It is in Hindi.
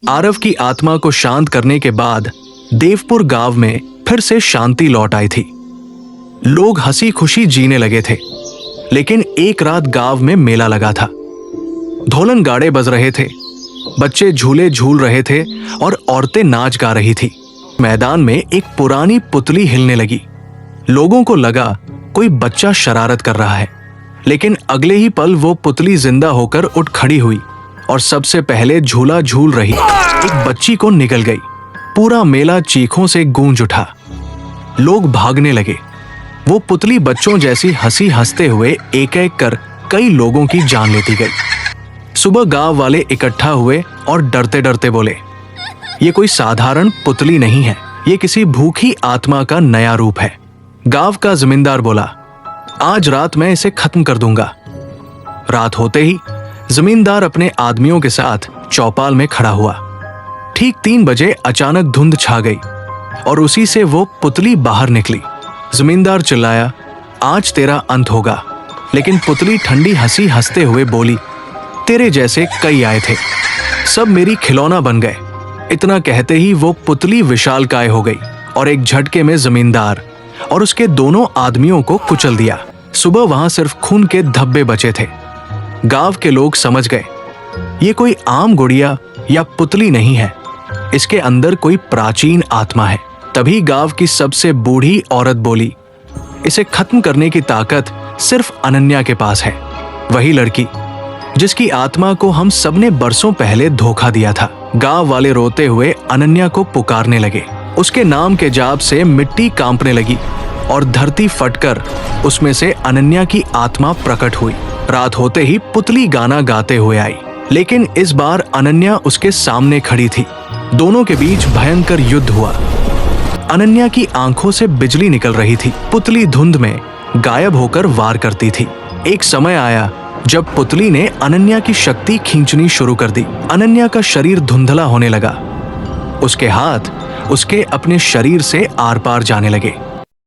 आरव की आत्मा को शांत करने के बाद देवपुर गांव में फिर से शांति लौट आई थी। लोग हंसी खुशी जीने लगे थे। लेकिन एक रात गांव में मेला लगा था। ढोलन गाड़े बज रहे थे, बच्चे झूले झूल रहे थे और औरतें नाच गा रही थी। मैदान में एक पुरानी पुतली हिलने लगी। लोगों को लगा कोई बच्चा शरारत कर रहा है, लेकिन अगले ही पल वो पुतली जिंदा होकर उठ खड़ी हुई और सबसे पहले झूला झूल रही एक बच्ची को निगल गई। पूरा मेला चीखों से गूंज उठा। लोग भागने लगे। वो पुतली बच्चों जैसी हंसी हंसते हुए एक एक कर कई लोगों की जान लेती गई। सुबह गांव वाले इकट्ठा हुए और डरते डरते बोले, ये कोई साधारण पुतली नहीं है, ये किसी भूखी आत्मा का नया रूप है। गांव का जमींदार बोला, आज रात मैं इसे खत्म कर दूंगा। रात होते ही जमींदार अपने आदमियों के साथ चौपाल में खड़ा हुआ। ठीक 3 बजे अचानक धुंध छा गई और उसी से वो पुतली बाहर निकली। जमींदार चिल्लाया, आज तेरा अंत होगा। लेकिन पुतली ठंडी हंसी हंसते हुए बोली, तेरे जैसे कई आए थे, सब मेरी खिलौना बन गए। इतना कहते ही वो पुतली विशालकाय हो गई और एक झटके में जमींदार और उसके दोनों आदमियों को कुचल दिया। सुबह वहां सिर्फ खून के धब्बे बचे थे। गांव के लोग समझ गए, ये कोई आम गुड़िया या पुतली नहीं है, इसके अंदर कोई प्राचीन आत्मा है। तभी गांव की सबसे बूढ़ी औरत बोली, इसे खत्म करने की ताकत सिर्फ अनन्या के पास है। वही लड़की जिसकी आत्मा को हम सबने बरसों पहले धोखा दिया था। गांव वाले रोते हुए अनन्या को पुकारने लगे। उसके नाम के जाप से मिट्टी कांपने लगी और धरती फटकर उसमें से अनन्या की आत्मा प्रकट हुई। रात होते ही पुतली गाना गाते हुए आई, लेकिन इस बार अनन्या उसके सामने खड़ी थी। दोनों के बीच भयंकर युद्ध हुआ। अनन्या की आंखों से बिजली निकल रही थी। पुतली धुंध में गायब होकर वार करती थी। एक समय आया जब पुतली ने अनन्या की शक्ति खींचनी शुरू कर दी। अनन्या का शरीर धुंधला होने लगा। उसके हाथ उसके अपने शरीर से आर पार जाने लगे।